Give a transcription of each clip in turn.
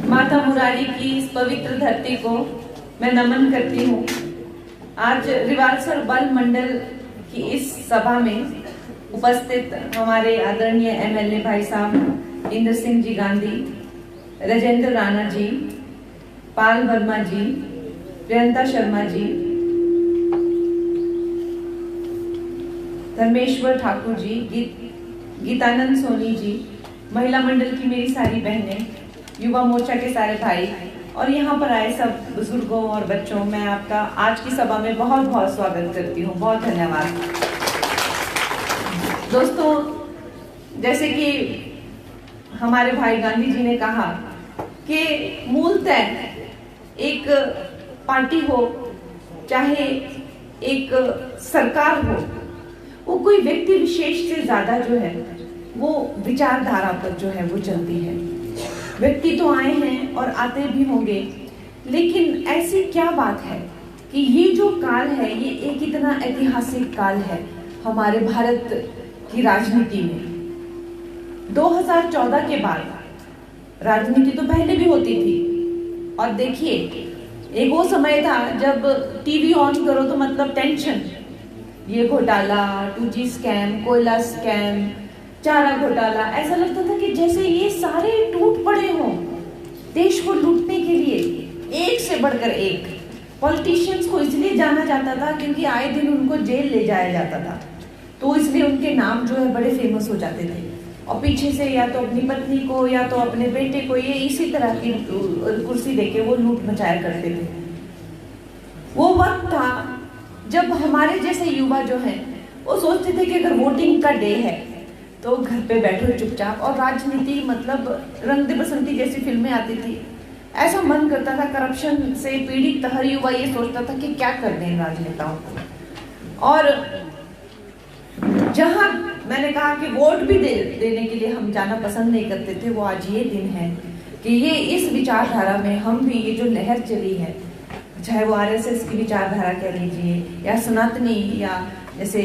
माता मुरारी की इस पवित्र धरती को मैं नमन करती हूँ। आज रिवालसर बल मंडल की इस सभा में उपस्थित हमारे आदरणीय एमएलए भाई साहब इंद्र सिंह जी गांधी, राजेंद्र राणा जी, पाल वर्मा जी, प्रियंता शर्मा जी, धर्मेश्वर ठाकुर जी, गीतानंद सोनी जी, महिला मंडल की मेरी सारी बहनें, युवा मोर्चा के सारे भाई और यहाँ पर आए सब बुजुर्गों और बच्चों, मैं आपका आज की सभा में बहुत बहुत स्वागत करती हूँ। बहुत धन्यवाद। दोस्तों, जैसे कि हमारे भाई गांधी जी ने कहा कि मूलतः एक पार्टी हो चाहे एक सरकार हो, वो कोई व्यक्ति विशेष से ज्यादा जो है वो विचारधारा पर जो है वो चलती है। व्यक्ति तो आए हैं और आते भी होंगे, लेकिन ऐसी क्या बात है कि ये जो काल है ये एक इतना ऐतिहासिक काल है हमारे भारत की राजनीति में। 2014 के बाद राजनीति तो पहले भी होती थी, और देखिए एक वो समय था जब टीवी ऑन करो तो मतलब टेंशन, ये घोटाला, 2G स्कैम, कोयला स्कैम, चारा घोटाला, ऐसा लगता था कि जैसे ये सारे टूट पड़े हों देश को लूटने के लिए, एक से बढ़कर एक। पॉलिटिशियंस को इसलिए जाना जाता था क्योंकि आए दिन उनको जेल ले जाया जाता था, तो इसलिए उनके नाम जो है बड़े फेमस हो जाते थे, और पीछे से या तो अपनी पत्नी को या तो अपने बेटे को ये इसी तरह की कुर्सी देके वो लूट मचाया करते थे। वो वक्त था जब हमारे जैसे युवा जो हैं वो सोचते थे कि अगर वोटिंग का डे है तो घर पे बैठो चुपचाप, और राजनीति मतलब रंग दे बसंती जैसी फिल्में आती थी, ऐसा मन करता था। करप्शन से पीड़ित हर युवा ये सोचता था कि क्या कर दें राजनेताओं को। और जहां मैंने कहा कि वोट भी देने के लिए हम जाना पसंद नहीं करते थे, वो आज ये दिन है कि ये इस विचारधारा में हम भी, ये जो लहर चली है, चाहे वो आरएसएस की विचारधारा कह लीजिए या सनातनी, या जैसे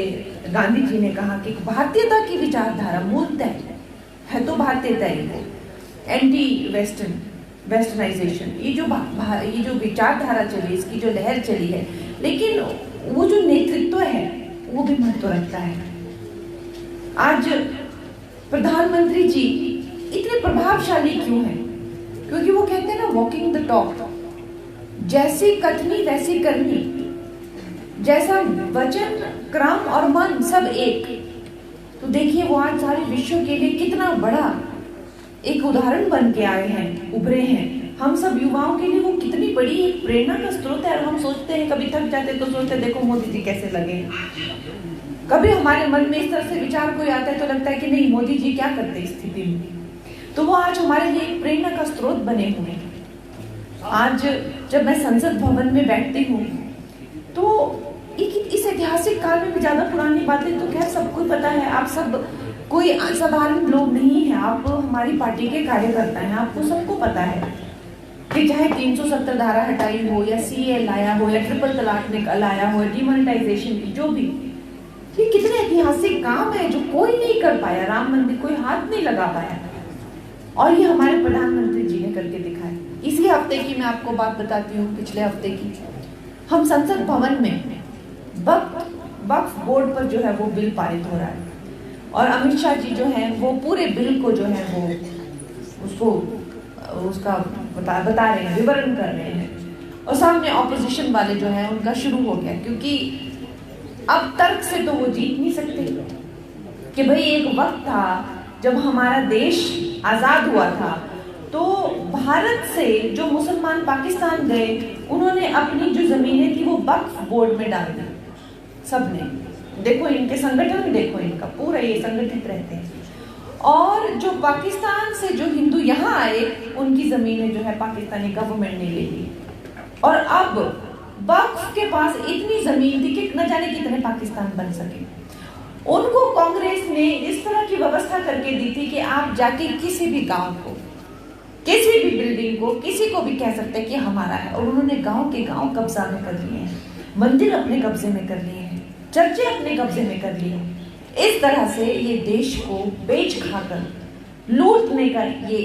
गांधी जी ने कहा कि भारतीयता की विचारधारा मूलतः है तो भारतीयता ही है, एंटी वेस्टर्नाइजेशन, ये जो विचारधारा चली, इसकी जो लहर चली है, लेकिन वो जो नेतृत्व है वो भी महत्व रखता है। आज प्रधानमंत्री जी इतने प्रभावशाली क्यों हैं? क्योंकि वो कहते हैं ना, वॉकिंग द टॉक, जैसी कथनी वैसी करनी, जैसा वचन, क्रम और मन सब एक। तो देखिए वो आज सारे विश्व के लिए कितना बड़ा एक उदाहरण बन के आए हैं, उभरे हैं। हम सब युवाओं के लिए वो कितनी बड़ी एक प्रेरणा का स्रोत है। और हम सोचते हैं, कभी थक जाते तो सोचते हैं देखो मोदी जी कैसे लगे। कभी हमारे मन में इस तरह से विचार कोई आता है तो लगता है कि नहीं, मोदी जी क्या करते इस स्थिति में। तो वो आज हमारे लिए एक प्रेरणा का स्रोत बने हुए हैं। आज जब मैं संसद भवन में बैठती हूँ तो इस ऐतिहासिक काल में भी ज्यादा पुरानी बातें तो खैर सबको पता है। आप सब कोई साधारण लोग नहीं है, आप हमारी पार्टी के कार्यकर्ता हैं, आपको सबको पता है कि चाहे 370 धारा हटाई हो या CA लाया हो या ट्रिपल तलाक लाया हो, डिमोनेटाइजेशन की, जो भी, ये कितने ऐतिहासिक काम है जो कोई नहीं कर पाया। राम मंदिर कोई हाथ नहीं लगा पाया, और ये हमारे प्रधानमंत्री जी ने करके दिखाया। इसी हफ्ते की मैं आपको बात बताती हूँ, पिछले हफ्ते की। हम संसद भवन में वक्फ बोर्ड पर जो है वो बिल पारित हो रहा है, और अमित शाह जी जो हैं वो पूरे बिल को जो है वो उसका बता रहे हैं, विवरण कर रहे हैं। और सामने ऑपोजिशन वाले जो है उनका शुरू हो गया, क्योंकि अब तर्क से तो वो जीत नहीं सकते कि भाई एक वक्त था जब हमारा देश आजाद हुआ था, तो भारत से जो मुसलमान पाकिस्तान गए, उन्होंने अपनी जो जमीनें थी वो वक्फ बोर्ड में डाल दी सबने। देखो इनके संगठन, देखो इनका पूरा ये संगठित रहते हैं। और जो पाकिस्तान से जो हिंदू यहाँ आए, उनकी जमीनें जो है पाकिस्तानी गवर्नमेंट ने ले ली। और अब वक्फ के पास इतनी जमीन थी कि न जाने कितने पाकिस्तान बन सके। उनको कांग्रेस ने इस तरह की व्यवस्था करके दी थी कि आप जाके किसी भी गांव को, किसी भी बिल्डिंग को, किसी को भी कह सकते हैं कि हमारा है। और उन्होंने गांव के गांव कब्जा में कर लिए हैं, मंदिर अपने कब्जे में कर लिए हैं, चर्चे अपने कब्जे में कर लिए हैं। इस तरह से ये देश को बेच खाकर लूटने का ये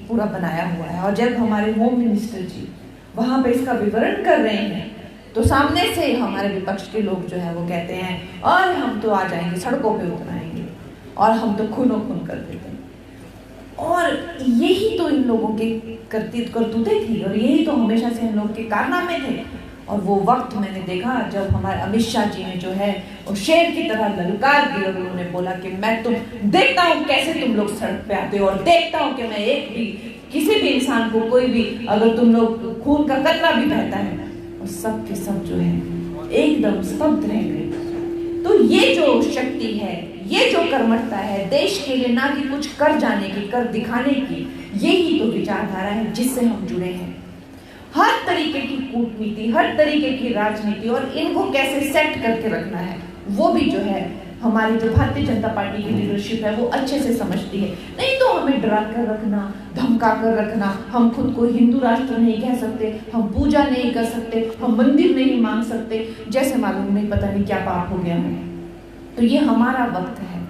पूरा बनाया हुआ है। और जब हमारे होम मिनिस्टर जी वहां पे इसका विवरण कर रहे हैं तो सामने से हमारे विपक्ष के लोग जो है वो कहते हैं और हम तो आ जाएंगे, सड़कों पे उतर आएंगे और हम तो खूनो खून कर देते हैं। और यही तो इन लोगों के करतूतें थी और यही तो हमेशा से इन लोगों के कारनामे थे। और वो वक्त मैंने देखा जब हमारे अमित शाह जी ने जो है वो शेर की तरह ललकार दी और उन्होंने बोला कि मैं तुम देखता हूँ कैसे तुम लोग सड़क पे आते हो और देखता हूँ कि मैं एक भी किसी भी इंसान को, कोई भी, अगर तुम लोग खून का कतरा भी बहता है, और सब के सब जो है एकदम स्तब्ध रह गए। तो ये जो शक्ति है, ये जो कर्मठता है देश के लिए, ना कि कुछ कर जाने की, कर दिखाने की, यही तो विचारधारा है जिससे हम जुड़े हैं। हर तरीके की कूटनीति, हर तरीके की राजनीति और इनको कैसे सेट करके रखना है, वो भी जो है हमारी जो भारतीय जनता पार्टी की लीडरशिप है वो अच्छे से समझती है। नहीं तो हमें डरा कर रखना, धमका कर रखना, हम खुद को हिंदू राष्ट्र नहीं कह सकते, हम पूजा नहीं कर सकते, हम मंदिर नहीं मांग सकते, जैसे मालूम नहीं पता नहीं क्या पाप हो गया है। तो ये हमारा वक्त है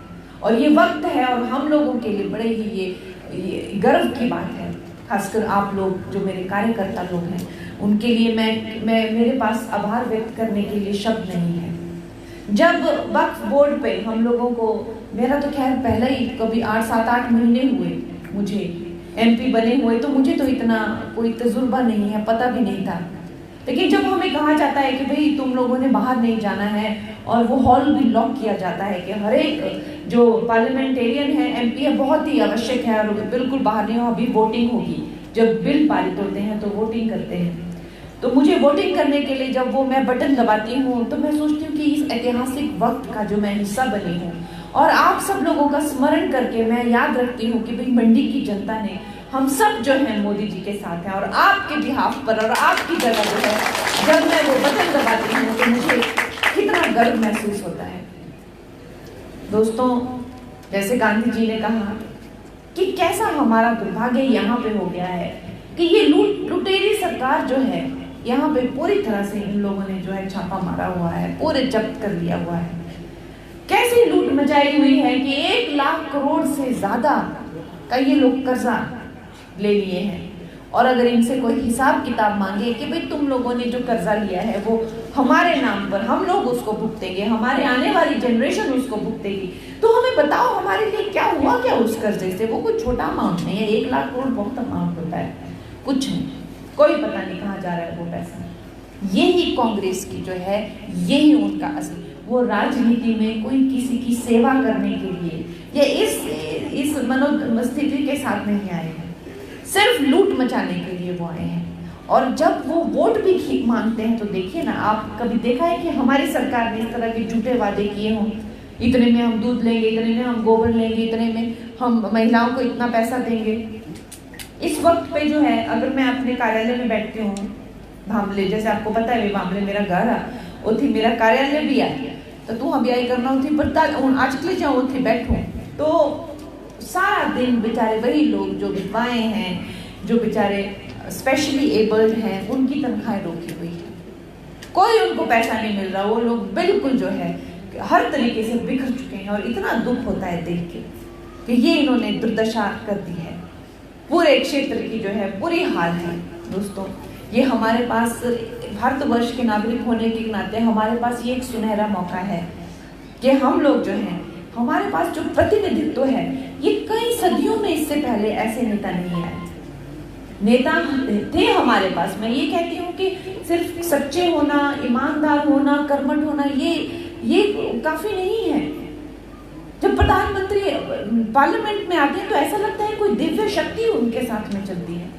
और ये वक्त है और हम लोगों के लिए बड़े ही ये गर्व की बात है। खासकर आप लोग जो मेरे कार्यकर्ता लोग हैं उनके लिए मैं मेरे पास आभार व्यक्त करने के लिए शब्द नहीं है। जब वक्फ बोर्ड पे हम लोगों को, मेरा तो खैर पहले ही कभी 7-8 महीने हुए मुझे एमपी बने हुए, तो मुझे तो इतना कोई तजुर्बा नहीं है, पता भी नहीं था। लेकिन जब हमें कहा जाता है कि भाई तुम लोगों ने बाहर नहीं जाना है और वो हॉल भी लॉक किया जाता है कि हर एक जो पार्लियामेंटेरियन है, एमपी है, बहुत ही आवश्यक है और बिल्कुल बाहर नहीं हो, अभी वोटिंग होगी, जब बिल पारित होते हैं तो वोटिंग करते हैं। तो मुझे वोटिंग करने के लिए जब वो मैं बटन दबाती हूँ तो मैं सोचती हूँ कि इस ऐतिहासिक वक्त का जो मैं हिस्सा बनी हूँ और आप सब लोगों का स्मरण करके मैं याद रखती हूँ कि भाई मंडी की जनता ने, हम सब जो है मोदी जी के साथ हैं और आपके बिहाफ पर और आपकी जगह जो है जब मैं वो बटन दबाती हूँ तो मुझे कितना गर्व महसूस होता है। दोस्तों, जैसे गांधी जी ने कहा कि कैसा हमारा दुर्भाग्य यहाँ पे हो गया है कि ये लुटेरी सरकार जो है यहाँ पे पूरी तरह से इन लोगों ने जो है छापा मारा हुआ है, पूरे जब्त कर लिया हुआ है। कैसी लूट मचाई हुई है कि 1 लाख करोड़ से ज्यादा का ये लोग कर्जा ले लिए हैं और अगर इनसे कोई हिसाब किताब मांगे कि भाई तुम लोगों ने जो कर्जा लिया है वो हमारे नाम पर, हम लोग उसको भुगतेंगे, हमारे आने वाली जनरेशन उसको भुगतेगी, तो हमें बताओ हमारे लिए क्या हुआ क्या उस कर्जे से। वो कोई छोटा अमाउंट नहीं है, 1 लाख करोड़ बहुत अमाउंट होता है, कुछ नहीं, कोई पता नहीं कहाँ जा रहा है वो पैसा। यही कांग्रेस की जो है, यही उनका असली, वो राजनीति में कोई किसी की सेवा करने के लिए या इस मनोस्थिति के साथ नहीं आए हैं, सिर्फ लूट मचाने के लिए वो आए हैं। और जब वो वोट भी मांगते हैं तो देखिए ना, आप कभी देखा है कि हमारी सरकार ने इस तरह के झूठे वादे किए हों, इतने में हम दूध लेंगे, इतने में हम गोबर लेंगे, इतने में हम महिलाओं को इतना पैसा देंगे। इस वक्त पे जो है अगर मैं अपने कार्यालय में बैठती हूँ भांबले, जैसे आपको पता है भांबले मेरा घर है, उठी मेरा कार्यालय भी है, तो तू हम यही करना उठी बता आज के लिए जाओ उठी बैठूं, तो सारा दिन बेचारे वही लोग जो विधवाएं हैं, जो बेचारे स्पेशली एबल्ड हैं, उनकी तनख्वाहें रोकी हुई है, कोई उनको पैसा नहीं मिल रहा, वो लोग बिल्कुल जो है हर तरीके से बिखर चुके हैं। और इतना दुख होता है देख के कि ये इन्होंने दुर्दशा कर दी है, पूरे क्षेत्र की जो है बुरी हाल है। दोस्तों, ये हमारे पास भारतवर्ष के नागरिक होने के नाते हमारे पास ये एक सुनहरा मौका है कि हम लोग जो हैं, हमारे पास जो प्रतिनिधित्व है, ये कई सदियों में इससे पहले ऐसे नेता नहीं आए। नेता थे हमारे पास, मैं ये कहती हूँ कि सिर्फ सच्चे होना, ईमानदार होना, कर्मठ होना ये काफी नहीं है। जब प्रधानमंत्री पार्लियामेंट में आते हैं तो ऐसा लगता है कोई दिव्य शक्ति उनके साथ में चलती है,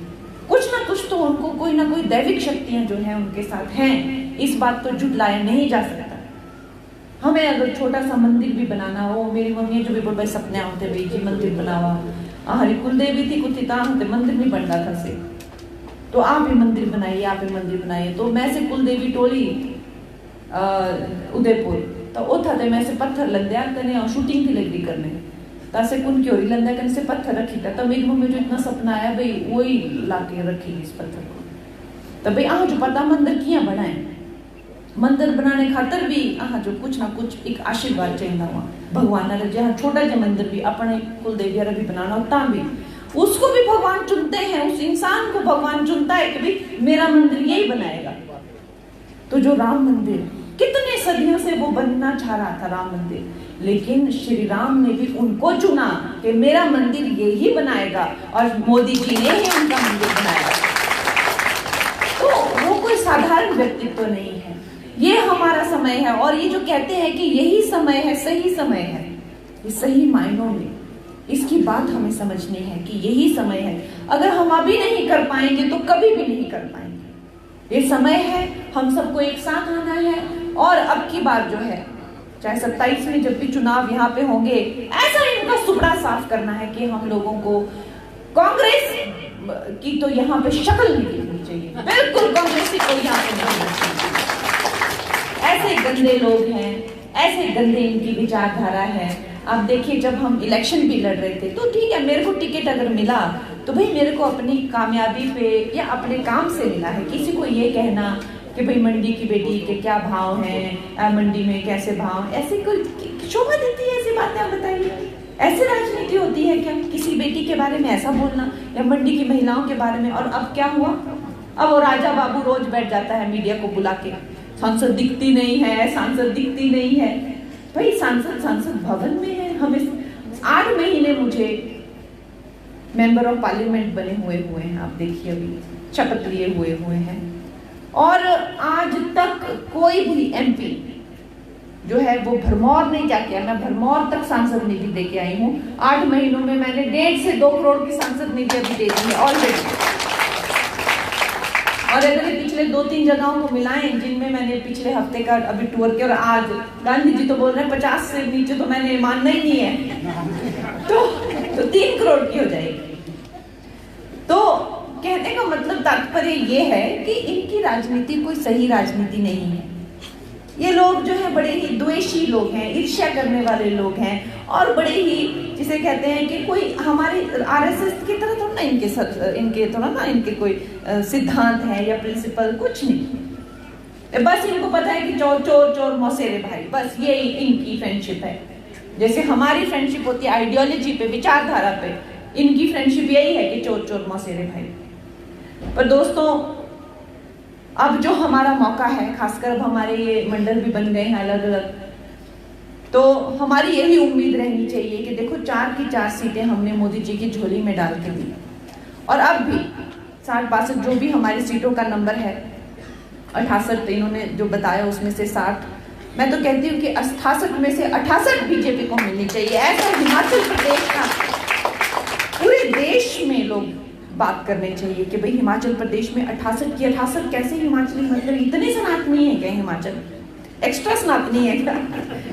कुछ ना कुछ तो उनको कोई ना कोई दैविक शक्तियां जो है उनके साथ हैं, इस बात को झुटलाया नहीं जा सकता। हमें अगर छोटा सा मंदिर भी बनाना हो, मेरी मम्मी जो भी बोल भाई सपने होते भाई जी मंदिर बनावा, हरी कुलदेवी थी कुछ होते मंदिर नहीं बन रहा था से, तो आप ही मंदिर बनाइए, आप ही मंदिर बनाइए। तो मैं से कुलदेवी टोली उदयपुर तो उठा थे, मैं से पत्थर लग दिया कने और शूटिंग थी लगी करने तासे कुन क्योरी लंदा कने से पत्थर रखी था। तब मेरी मम्मी जो इतना सपना आया भाई वही लाके रखी इस पत्थर को, तब भाई आज जो पता मंदिर किया बनाए मंदिर बनाने खातर भी जो कुछ ना कुछ एक आशीर्वाद चाहिए हुआ भगवान ने जहाँ छोटा जो मंदिर भी अपने कुल देविया भी बनाना होता भी उसको भी भगवान चुनते हैं, उस इंसान को भगवान चुनता है कि भाई मेरा मंदिर यही बनाएगा। तो जो राम मंदिर कितने सदियों से वो बनना चाह रहा था राम मंदिर, लेकिन श्री राम ने भी उनको चुना कि मेरा मंदिर यही बनाएगा और मोदी जी ने ही उनका मंदिर बनाया। तो वो कोई साधारण व्यक्तित्व नहीं है, ये हमारा समय है। और ये जो कहते हैं कि यही समय है, सही समय है, ये सही मायनों में इसकी बात हमें समझनी है कि यही समय है। अगर हम अभी नहीं कर पाएंगे तो कभी भी नहीं कर पाएंगे। ये समय है, हम सबको एक साथ आना है। और अब की बार जो है चाहे 27 में जब भी चुनाव यहाँ पे होंगे, ऐसा इनका सुपड़ा साफ करना है कि हम लोगों को कांग्रेस की तो यहाँ पे शक्ल नहीं दिखनी चाहिए, बिल्कुल कांग्रेसी को यहाँ पे नहीं दिखनी चाहिए। ऐसे गंदे लोग हैं, ऐसे गंदे इनकी विचारधारा है। आप देखिए जब हम इलेक्शन भी लड़ रहे थे तो ठीक है, मेरे को टिकट अगर मिला तो भाई मेरे को अपनी कामयाबी पे या अपने काम से मिला है। किसी को ये कहना कि भाई मंडी की बेटी के क्या भाव हैं, मंडी में कैसे भाव, ऐसे कोई शोभा देती है ऐसी बातें? आप बताइए, ऐसी राजनीति होती है क्या? किसी बेटी के बारे में ऐसा बोलना या मंडी की महिलाओं के बारे में। और अब क्या हुआ, अब वो राजा बाबू रोज बैठ जाता है मीडिया को बुला के, सांसद दिखती नहीं है, सांसद दिखती नहीं है। भाई सांसद भवन में है। हमें 8 महीने मुझे मेंबर ऑफ पार्लियामेंट बने हुए हैं, आप देखिए अभी शपथ लिए हुए हैं, और आज तक कोई भी एमपी जो है वो भरमौर नहीं क्या किया। मैं भरमौर तक सांसद निधि दे के आई हूँ। 8 महीनों में मैंने 1.5 से 2 करोड़ की सांसद निधि अभी दे दी है ऑलरेडी। और अगर पिछले 2-3 जगहों को मिलाएं जिनमें मैंने पिछले हफ्ते का अभी टूर किया, और आज गांधी जी तो बोल रहे हैं 50 से नीचे तो मैंने मानना ही नहीं है, तो 3 करोड़ की हो जाएगी। तो कहने का मतलब तात्पर्य ये है कि इनकी राजनीति कोई सही राजनीति नहीं है। ये लोग जो है बड़े ही द्वेषी लोग हैं, ईर्ष्या करने वाले लोग हैं, और बड़े ही जिसे कहते हैं कि कोई हमारे आरएसएस की तरह थोड़ा ना इनके थोड़ा ना इनके कोई सिद्धांत है या प्रिंसिपल, कुछ नहीं। बस इनको पता है कि चोर चोर चोर मौसेरे भाई, बस ये इनकी फ्रेंडशिप है। जैसे हमारी फ्रेंडशिप होती है आइडियोलॉजी पे, विचारधारा पे, इनकी फ्रेंडशिप यही है कि चोर चोर मौसेरे भाई। पर दोस्तों अब जो हमारा मौका है, खासकर अब हमारे ये मंडल भी बन गए हैं अलग अलग, तो हमारी यही उम्मीद रहनी चाहिए कि देखो 4 की 4 सीटें हमने मोदी जी की झोली में डाल के दी, और अब भी 60-62 जो भी हमारी सीटों का नंबर है, 68 इन्होंने जो बताया उसमें से 60, मैं तो कहती हूँ कि 68 में से 68 बीजेपी को मिलनी चाहिए। ऐसा हिमाचल प्रदेश का पूरे देश में लोग बात करने चाहिए कि भाई हिमाचल प्रदेश में 68 की 68 कैसे हिमाचली, मतलब इतने सनातनी है क्या हिमाचल, एक्स्ट्रा सनातनी है क्या?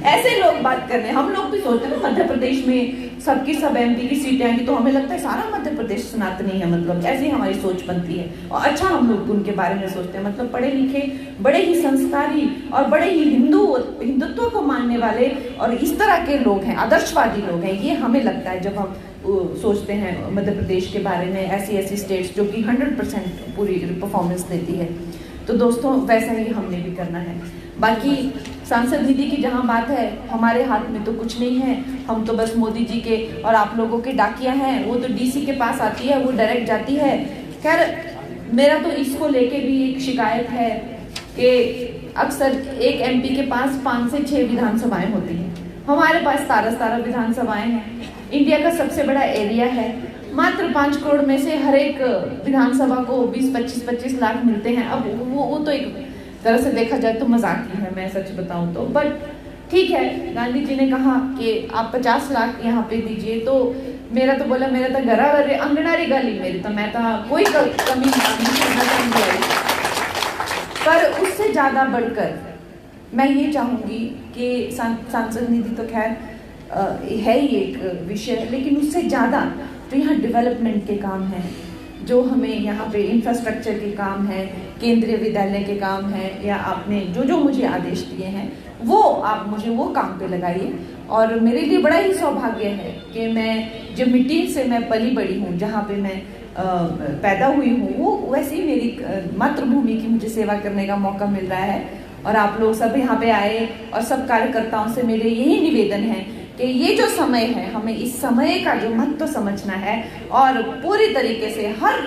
ऐसे लोग बात कर रहे हैं। हम लोग भी सोचते हैं ना मध्य प्रदेश में सबकी सब एमपी की सीटें आएंगी तो हमें लगता है सारा मध्य प्रदेश सनातनी है, मतलब ऐसी हमारी सोच बनती है। और अच्छा हम लोग उनके बारे में सोचते हैं, मतलब पढ़े लिखे, बड़े ही संस्कारी और बड़े ही हिंदुत्व को मानने वाले और इस तरह के लोग हैं, आदर्शवादी लोग हैं, ये हमें लगता है जब हम सोचते हैं मध्य प्रदेश के बारे में, ऐसी स्टेट्स जो कि 100% पूरी परफॉर्मेंस देती है। तो दोस्तों वैसा ही हमने भी करना है। बाकी सांसद निधि की जहां बात है, हमारे हाथ में तो कुछ नहीं है, हम तो बस मोदी जी के और आप लोगों के डाकिया हैं। वो तो डीसी के पास आती है, वो डायरेक्ट जाती है। खैर मेरा तो इसको लेके भी एक शिकायत है कि अक्सर एक एमपी के पास 5 से 6 विधानसभाएं होती हैं, हमारे पास 17 विधानसभाएं हैं। इंडिया का सबसे बड़ा एरिया है, मात्र 5 करोड़ में से हर एक विधानसभा को 20-25 लाख मिलते हैं। अब वो तो एक तरह से देखा जाए तो मजाक ही है, मैं सच बताऊं तो। बट ठीक है, गांधी जी ने कहा कि आप 50 लाख यहाँ पे दीजिए, तो मेरा तो बोला मेरा तो घरा अंगनारी गली मेरी तो, मैं तो कोई कमी नहीं करना चाहूँगी। पर उससे ज़्यादा बढ़कर मैं ये चाहूँगी कि सांसद निधि तो खैर है ही एक विषय, लेकिन उससे ज़्यादा जो यहाँ डेवलपमेंट के काम हैं, जो हमें यहाँ पे इंफ्रास्ट्रक्चर के काम है, केंद्रीय विद्यालय के काम है, या आपने जो मुझे आदेश दिए हैं वो आप मुझे वो काम पे लगाइए। और मेरे लिए बड़ा ही सौभाग्य है कि मैं जो मिट्टी से मैं पली बड़ी हूँ, जहाँ पे मैं पैदा हुई हूँ, वो वैसे ही मेरी मातृभूमि की मुझे सेवा करने का मौका मिल रहा है। और आप लोग सब यहाँ पे आए और सब कार्यकर्ताओं से मेरे यही निवेदन है कि ये जो समय है, हमें इस समय का जो महत्व समझना है और पूरी तरीके से हर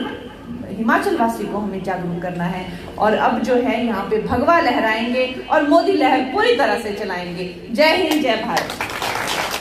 हिमाचल वासी को हमें जागरूक करना है। और अब जो है यहाँ पे भगवा लहराएंगे और मोदी लहर पूरी तरह से चलाएंगे। जय हिंद, जय भारत।